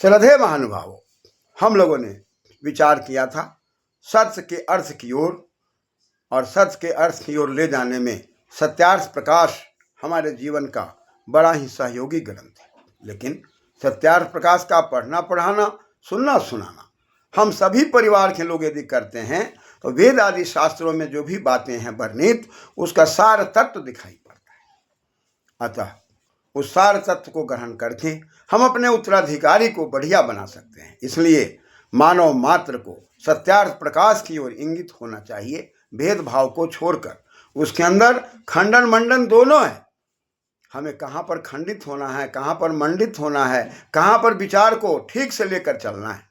श्रद्धेय महानुभावों, हम लोगों ने विचार किया था सत्य के अर्थ की ओर, और सत्य के अर्थ की ओर ले जाने में सत्यार्थ प्रकाश हमारे जीवन का बड़ा ही सहयोगी ग्रंथ है। लेकिन सत्यार्थ प्रकाश का पढ़ना पढ़ाना, सुनना सुनाना हम सभी परिवार के लोग यदि करते हैं तो वेद आदि शास्त्रों में जो भी बातें हैं वर्णित, उसका सार तत्व दिखाई पड़ता है। अतः उस सार तत्व को ग्रहण करके हम अपने उत्तराधिकारी को बढ़िया बना सकते हैं। इसलिए मानव मात्र को सत्यार्थ प्रकाश की ओर इंगित होना चाहिए, भेदभाव को छोड़कर। उसके अंदर खंडन मंडन दोनों है। हमें कहाँ पर खंडित होना है, कहाँ पर मंडित होना है, कहाँ पर विचार को ठीक से लेकर चलना है।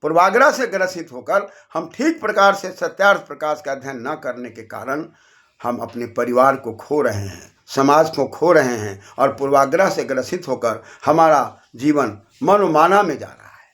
पूर्वाग्रह से ग्रसित होकर हम ठीक प्रकार से सत्यार्थ प्रकाश का अध्ययन न करने के कारण हम अपने परिवार को खो रहे हैं, समाज को खो रहे हैं, और पूर्वाग्रह से ग्रसित होकर हमारा जीवन मनोमाना में जा रहा है।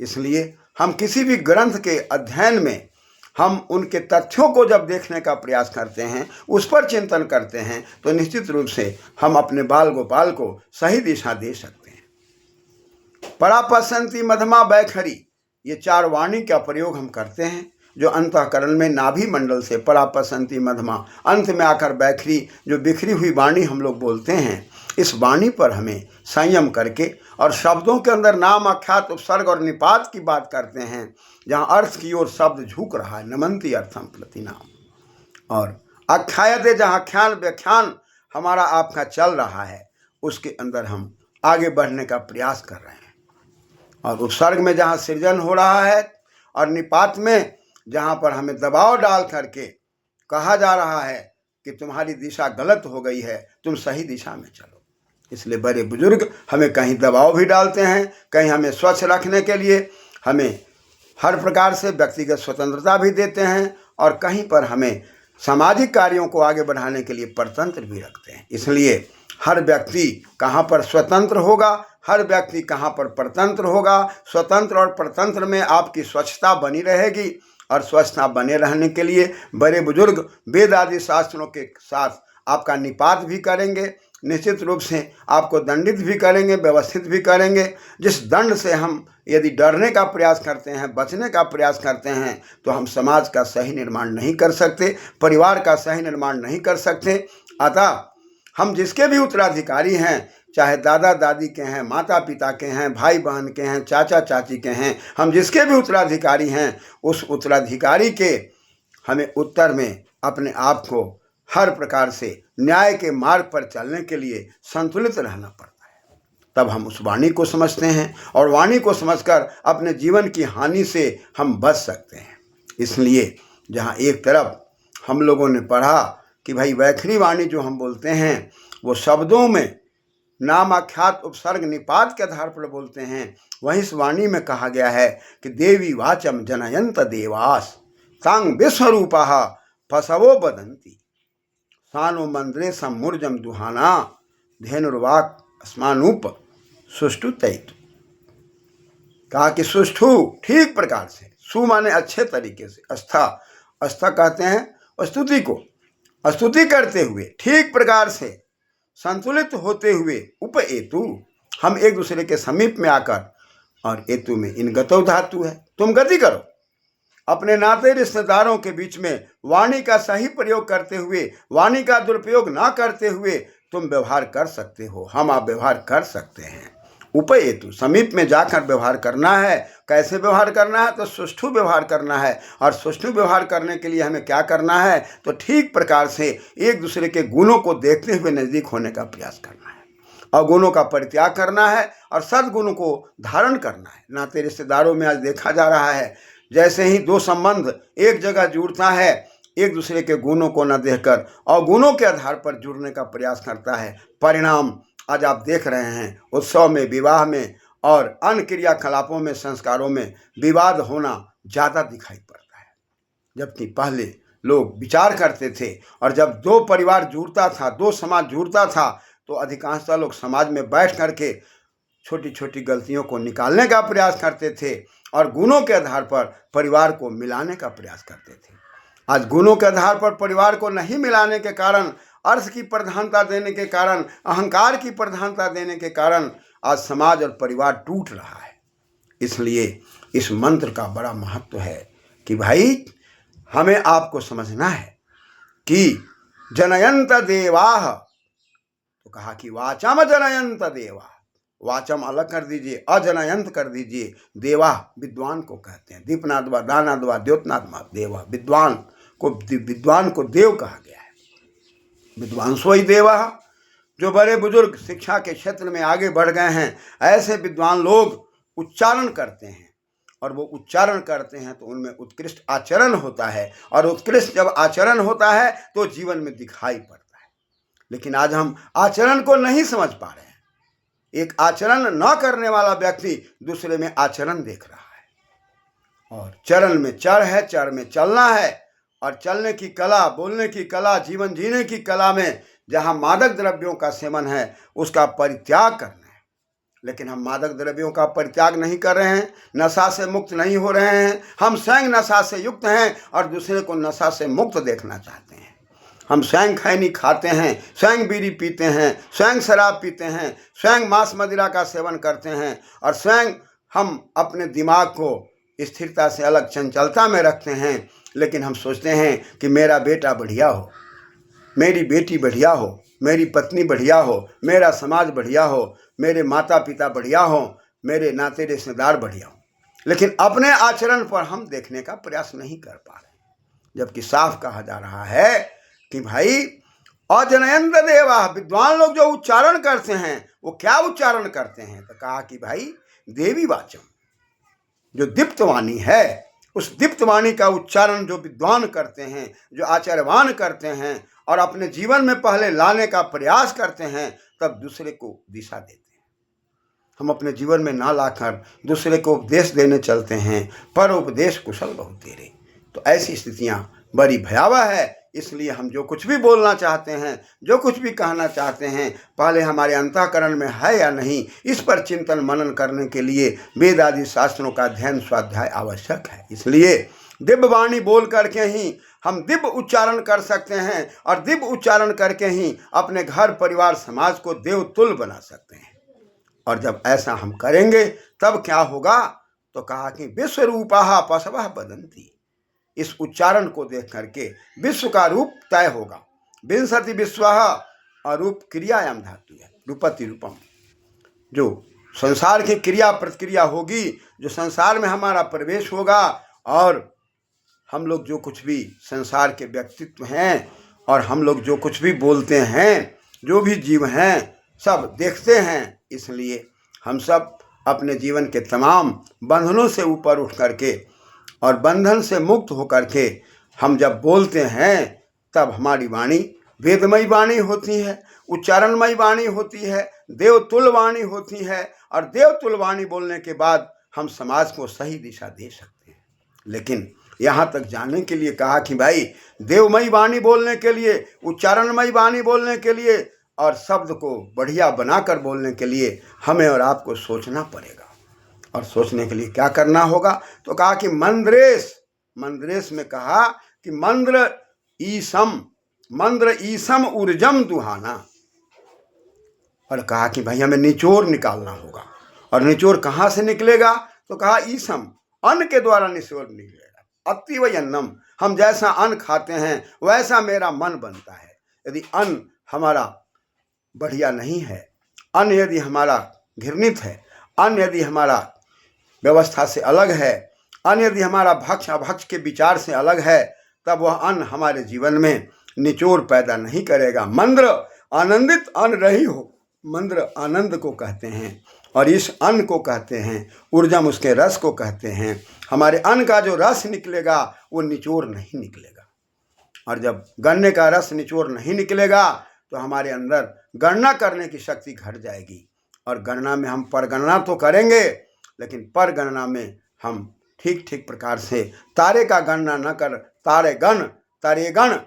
इसलिए हम किसी भी ग्रंथ के अध्ययन में हम उनके तथ्यों को जब देखने का प्रयास करते हैं, उस पर चिंतन करते हैं, तो निश्चित रूप से हम अपने बाल गोपाल को सही दिशा दे सकते हैं। परापसंती मधमा बैखरी, ये 4 वाणी का प्रयोग हम करते हैं, जो अंतःकरण में नाभि मंडल से परापसंती मधमा, अंत में आकर बैखरी, जो बिखरी हुई वाणी हम लोग बोलते हैं, इस वाणी पर हमें संयम करके, और शब्दों के अंदर नाम, आख्यात, उपसर्ग और निपात की बात करते हैं, जहाँ अर्थ की ओर शब्द झुक रहा है, नमंती अर्थम प्रति नाम, और आख्यायते, जहाँ आख्यान व्याख्यान हमारा आपका चल रहा है, उसके अंदर हम आगे बढ़ने का प्रयास कर रहे हैं। और उपसर्ग में जहाँ सृजन हो रहा है, और निपात में जहाँ पर हमें दबाव डाल करके कहा जा रहा है कि तुम्हारी दिशा गलत हो गई है, तुम सही दिशा में चलो। इसलिए बड़े बुजुर्ग हमें कहीं दबाव भी डालते हैं, कहीं हमें स्वच्छ रखने के लिए हमें हर प्रकार से व्यक्तिगत स्वतंत्रता भी देते हैं, और कहीं पर हमें सामाजिक कार्यों को आगे बढ़ाने के लिए परतंत्र भी रखते हैं। इसलिए हर व्यक्ति कहाँ पर स्वतंत्र होगा, हर व्यक्ति कहाँ पर परतंत्र होगा। स्वतंत्र और परतंत्र में आपकी स्वच्छता बनी रहेगी, और स्वच्छता बने रहने के लिए बड़े बुजुर्ग वेद आदि शास्त्रों के साथ आपका निपात भी करेंगे, निश्चित रूप से आपको दंडित भी करेंगे, व्यवस्थित भी करेंगे। जिस दंड से हम यदि डरने का प्रयास करते हैं, बचने का प्रयास करते हैं, तो हम समाज का सही निर्माण नहीं कर सकते, परिवार का सही निर्माण नहीं कर सकते। अतः हम जिसके भी उत्तराधिकारी हैं, चाहे दादा दादी के हैं, माता पिता के हैं, भाई बहन के हैं, चाचा चाची के हैं, हम जिसके भी उत्तराधिकारी हैं, उस उत्तराधिकारी के हमें उत्तर में अपने आप को हर प्रकार से न्याय के मार्ग पर चलने के लिए संतुलित रहना पड़ता है। तब हम उस वाणी को समझते हैं, और वाणी को समझकर अपने जीवन की हानि से हम बच सकते हैं। इसलिए जहाँ एक तरफ हम लोगों ने पढ़ा कि भाई वैखरी वाणी जो हम बोलते हैं, वो शब्दों में नाम, आख्यात, उपसर्ग, निपात के आधार पर बोलते हैं, वहीं इस वाणी में कहा गया है कि देवी वाचम जनयंत देवास तांग विश्वरूपा फसवो बदंती सानो मंद्रे सम्मूर्जम दुहाना धेनुर्वाक स्मानुप सुष्ठु तैतु। कहा कि सुष्ठु, ठीक प्रकार से, सु माने अच्छे तरीके से, अस्था कहते हैं स्तुति को, स्तुति करते हुए, ठीक प्रकार से, संतुलित होते हुए, उप एतु, हम एक दूसरे के समीप में आकर, और एतु में इन गतौ धातु है, तुम गति करो। अपने नाते रिश्तेदारों के बीच में वाणी का सही प्रयोग करते हुए, वाणी का दुरुपयोग ना करते हुए तुम व्यवहार कर सकते हो, हम आप व्यवहार कर सकते हैं। उपएतु, समीप में जाकर व्यवहार करना है। कैसे व्यवहार करना है? तो सुष्ठु व्यवहार करना है, और सुष्ठु व्यवहार करने के लिए हमें क्या करना है? तो ठीक प्रकार से एक दूसरे के गुणों को देखते हुए नज़दीक होने का प्रयास करना है, अवगुणों का परित्याग करना है, और सद्गुणों को धारण करना है। नाते रिश्तेदारों में आज देखा जा रहा है, जैसे ही दो संबंध एक जगह जुड़ता है, एक दूसरे के गुणों को न देखकर अवगुणों के आधार पर जुड़ने का प्रयास करता है। परिणाम आज आप देख रहे हैं, उत्सव में, विवाह में और अन्य क्रियाकलापों में, संस्कारों में विवाद होना ज़्यादा दिखाई पड़ता है। जबकि पहले लोग विचार करते थे, और जब दो परिवार जुड़ता था, दो समाज जुड़ता था, तो अधिकांशतः लोग समाज में बैठ करके छोटी छोटी गलतियों को निकालने का प्रयास करते थे, और गुणों के आधार पर परिवार को मिलाने का प्रयास करते थे। आज गुणों के आधार पर परिवार को नहीं मिलाने के कारण, अर्थ की प्रधानता देने के कारण, अहंकार की प्रधानता देने के कारण आज समाज और परिवार टूट रहा है। इसलिए इस मंत्र का बड़ा महत्व है कि भाई हमें आपको समझना है कि जनयंत देवाः, तो कहा कि वाचम जनयंत देवा, वाचम अलग कर दीजिए, अजनयंत कर दीजिए। देवा विद्वान को कहते हैं, दीपनादवा दानादवा द्योतनादवा देवा, विद्वान को देव कहा गया है। विद्वांसो ही देवा, जो बड़े बुजुर्ग शिक्षा के क्षेत्र में आगे बढ़ गए हैं, ऐसे विद्वान लोग उच्चारण करते हैं, और वो उच्चारण करते हैं तो उनमें उत्कृष्ट आचरण होता है, और उत्कृष्ट जब आचरण होता है तो जीवन में दिखाई पड़ता है। लेकिन आज हम आचरण को नहीं समझ पा रहे हैं। एक आचरण न करने वाला व्यक्ति दूसरे में आचरण देख रहा है, और चरण में चढ़ है, चढ़ में चलना है, और चलने की कला, बोलने की कला, जीवन जीने की कला में जहाँ मादक द्रव्यों का सेवन है उसका परित्याग करना है। लेकिन हम मादक द्रव्यों का परित्याग नहीं कर रहे हैं, नशा से मुक्त नहीं हो रहे हैं। हम स्वयं नशा से युक्त हैं और दूसरे को नशा से मुक्त देखना चाहते हैं। हम स्वयं खैनी खाते हैं, स्वयं बीड़ी पीते हैं, स्वयं शराब पीते हैं, स्वयं मांस मदिरा का सेवन करते हैं, और स्वयं हम अपने दिमाग को स्थिरता से अलग चंचलता में रखते हैं। लेकिन हम सोचते हैं कि मेरा बेटा बढ़िया हो, मेरी बेटी बढ़िया हो, मेरी पत्नी बढ़िया हो, मेरा समाज बढ़िया हो, मेरे माता पिता बढ़िया हो, मेरे नाते रिश्तेदार बढ़िया हो। लेकिन अपने आचरण पर हम देखने का प्रयास नहीं कर पा रहे, जबकि साफ कहा जा रहा है कि भाई अजनयंत देवा, विद्वान लोग जो उच्चारण करते हैं वो क्या उच्चारण करते हैं, तो कहा कि भाई देवी वाचम, जो दीप्तवाणी है, उस दीप्तवाणी का उच्चारण जो विद्वान करते हैं, जो आचार्यवान करते हैं, और अपने जीवन में पहले लाने का प्रयास करते हैं, तब दूसरे को दिशा देते हैं। हम अपने जीवन में ना लाकर दूसरे को उपदेश देने चलते हैं, पर उपदेश कुशल बहुत तेरे। तो ऐसी स्थितियां बड़ी भयावह है। इसलिए हम जो कुछ भी बोलना चाहते हैं, जो कुछ भी कहना चाहते हैं, पहले हमारे अंतःकरण में है या नहीं, इस पर चिंतन मनन करने के लिए वेद आदि शास्त्रों का अध्ययन स्वाध्याय आवश्यक है। इसलिए दिव्य वाणी बोल करके ही हम दिव्य उच्चारण कर सकते हैं, और दिव्य उच्चारण करके ही अपने घर परिवार समाज को देवतुल्य बना सकते हैं। और जब ऐसा हम करेंगे तब क्या होगा, तो कहा कि विश्व रूपाः पशवः वदन्ति, इस उच्चारण को देख करके विश्व का रूप तय होगा। विंशति विश्वः अरूप क्रियायाम धातु है, रूपति रूपम, जो संसार की क्रिया प्रतिक्रिया होगी, जो संसार में हमारा प्रवेश होगा, और हम लोग जो कुछ भी संसार के व्यक्तित्व हैं, और हम लोग जो कुछ भी बोलते हैं, जो भी जीव हैं, सब देखते हैं। इसलिए हम सब अपने जीवन के तमाम बंधनों से ऊपर उठ करके और बंधन से मुक्त होकर के हम जब बोलते हैं, तब हमारी वाणी वेदमयी वाणी होती है, उच्चारणमयी वाणी होती है, देवतुल्य वाणी होती है, और देवतुल्य वाणी बोलने के बाद हम समाज को सही दिशा दे सकते हैं। लेकिन यहाँ तक जाने के लिए कहा कि भाई देवमयी वाणी बोलने के लिए, उच्चारणमयी वाणी बोलने के लिए, और शब्द को बढ़िया बनाकर बोलने के लिए हमें और आपको सोचना पड़ेगा। और सोचने के लिए क्या करना होगा, तो कहा कि मंद्रेश में कहा कि मंद्र ईसम ऊर्जम दुहाना, और कहा कि भाई हमें निचोड़ निकालना होगा। और निचोड़ कहाँ से निकलेगा, तो कहा ईसम, अन्न के द्वारा निचोड़ निकलेगा। अतीव अन्नम, हम जैसा अन्न खाते हैं वैसा मेरा मन बनता है। यदि अन्न हमारा बढ़िया नहीं है, अन्न यदि हमारा घृणित है, अन्न यदि हमारा व्यवस्था से अलग है, अन्न यदि हमारा भक्ष अभक्ष के विचार से अलग है, तब वह अन्न हमारे जीवन में निचोड़ पैदा नहीं करेगा। मंद्र आनंदित अन्न रही हो, मंद्र आनंद को कहते हैं, और इस अन्न को कहते हैं ऊर्जम, उसके रस को कहते हैं। हमारे अन्न का जो रस निकलेगा वो निचोड़ नहीं निकलेगा, और जब गन्ने का रस निचोड़ नहीं निकलेगा तो हमारे अंदर गणना करने की शक्ति घट जाएगी। और गणना में हम परगणना तो करेंगे, लेकिन परगणना में हम ठीक ठीक प्रकार से तारे का गणना न कर तारेगण,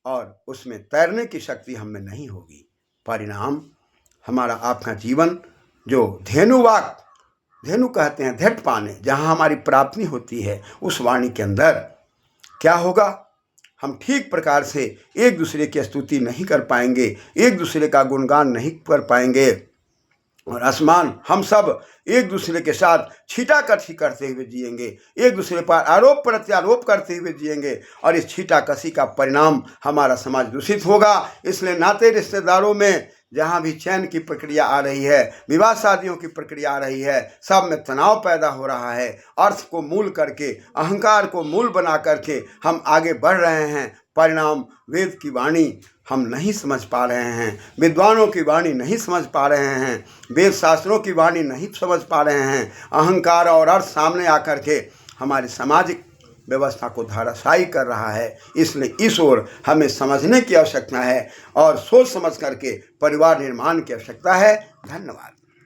और उसमें तैरने की शक्ति हमें नहीं होगी। परिणाम हमारा आपका जीवन जो धेनु कहते हैं धैर्य पाने, जहाँ हमारी प्राप्ति होती है, उस वाणी के अंदर क्या होगा, हम ठीक प्रकार से एक दूसरे की स्तुति नहीं कर पाएंगे, एक दूसरे का गुणगान नहीं कर पाएंगे, और आसमान हम सब एक दूसरे के साथ छीटाकशी करते हुए जिएंगे, एक दूसरे पर आरोप प्रत्यारोप करते हुए जिएंगे और इस छीटाकशी का परिणाम हमारा समाज दूषित होगा। इसलिए नाते रिश्तेदारों में जहाँ भी चैन की प्रक्रिया आ रही है, विवाह शादियों की प्रक्रिया आ रही है, सब में तनाव पैदा हो रहा है। अर्थ को मूल करके, अहंकार को मूल बना करके हम आगे बढ़ रहे हैं। परिणाम वेद की वाणी हम नहीं समझ पा रहे हैं, विद्वानों की वाणी नहीं समझ पा रहे हैं, वेद शास्त्रों की वाणी नहीं समझ पा रहे हैं। अहंकार और अर्थ सामने आकर के हमारी सामाजिक व्यवस्था को धाराशायी कर रहा है। इसलिए इस ओर हमें समझने की आवश्यकता है और सोच समझ करके परिवार निर्माण की आवश्यकता है। धन्यवाद।